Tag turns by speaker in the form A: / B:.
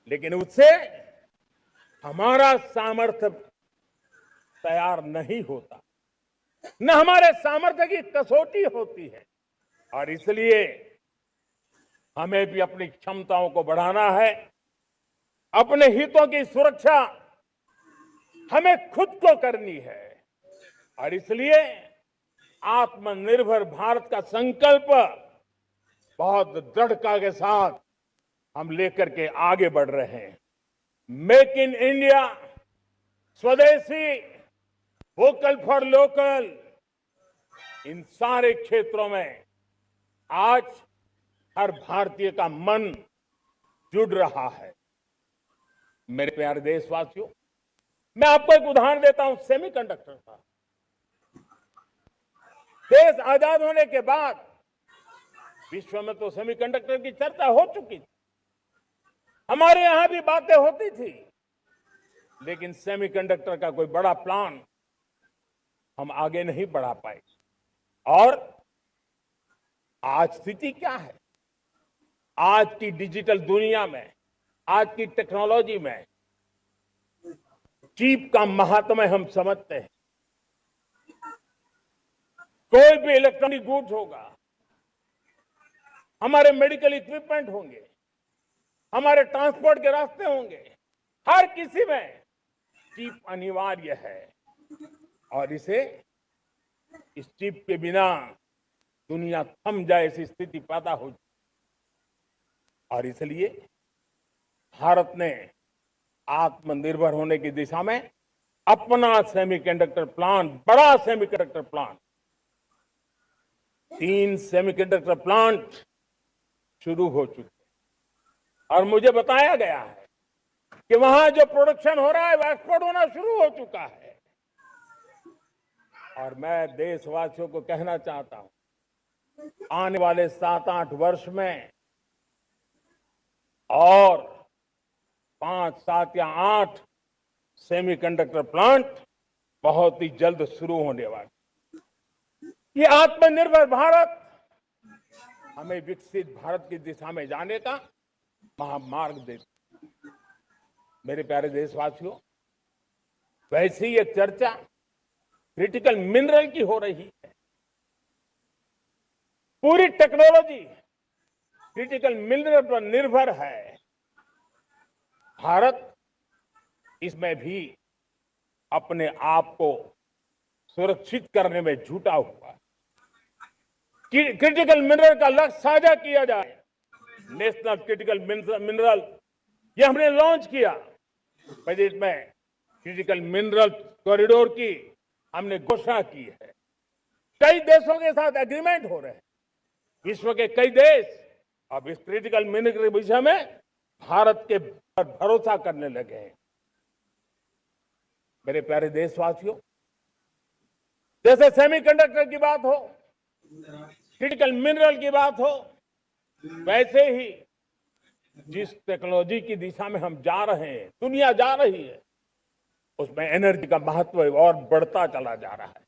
A: लेकिन उससे हमारा सामर्थ्य तैयार नहीं होता, न हमारे सामर्थ्य की कसौटी होती है। और इसलिए हमें भी अपनी क्षमताओं को बढ़ाना है। अपने हितों की सुरक्षा हमें खुद को करनी है। और इसलिए आत्मनिर्भर भारत का संकल्प बहुत दृढ़ता के साथ हम लेकर के आगे बढ़ रहे हैं। मेक इन इंडिया, स्वदेशी, वोकल फॉर लोकल, इन सारे क्षेत्रों में आज हर भारतीय का मन जुड़ रहा है। मेरे प्यारे देशवासियों, मैं आपको एक उदाहरण देता हूं सेमीकंडक्टर का। देश आजाद होने के बाद विश्व में तो सेमीकंडक्टर की चर्चा हो चुकी थी, हमारे यहां भी बातें होती थी, लेकिन सेमीकंडक्टर का कोई बड़ा प्लान हम आगे नहीं बढ़ा पाए। और आज स्थिति क्या है? आज की डिजिटल दुनिया में, आज की टेक्नोलॉजी में चिप का महात्म्य हम समझते हैं। कोई भी इलेक्ट्रॉनिक गुड्स होगा, हमारे मेडिकल इक्विपमेंट होंगे, हमारे ट्रांसपोर्ट के रास्ते होंगे, हर किसी में चिप अनिवार्य है। और इस चिप के बिना दुनिया थम जाए ऐसी स्थिति पैदा हो। और इसलिए भारत ने आत्मनिर्भर होने की दिशा में अपना सेमीकंडक्टर प्लांट, बड़ा सेमीकंडक्टर प्लांट, 3 सेमीकंडक्टर प्लांट शुरू हो चुके हैं। और मुझे बताया गया है कि वहां जो प्रोडक्शन हो रहा है वो एक्सपोर्ट होना शुरू हो चुका है। और मैं देशवासियों को कहना चाहता हूं, आने वाले 7-8 वर्ष में और 5, 7 या 8 सेमीकंडक्टर प्लांट बहुत ही जल्द शुरू होने वाले। ये आत्मनिर्भर भारत हमें विकसित भारत की दिशा में जाने का महामार्ग देता। मेरे प्यारे देशवासियों, वैसी ये चर्चा क्रिटिकल मिनरल की हो रही है। पूरी टेक्नोलॉजी क्रिटिकल मिनरल पर निर्भर है। भारत इसमें भी अपने आप को सुरक्षित करने में जुटा हुआ है। क्रिटिकल मिनरल का लक्ष्य साझा किया जाए। नेशनल क्रिटिकल मिनरल ये हमने लॉन्च किया। बजट में क्रिटिकल मिनरल कॉरिडोर की हमने घोषणा की है। कई देशों के साथ एग्रीमेंट हो रहे हैं। विश्व के कई देश अब इस क्रिटिकल मिनरल के विषय में भारत के पर भरोसा करने लगे हैं। मेरे प्यारे देशवासियों, जैसे सेमीकंडक्टर की बात हो, क्रिटिकल मिनरल की बात हो, वैसे ही जिस टेक्नोलॉजी की दिशा में हम जा रहे हैं, दुनिया जा रही है, उसमें एनर्जी का महत्व और बढ़ता चला जा रहा है।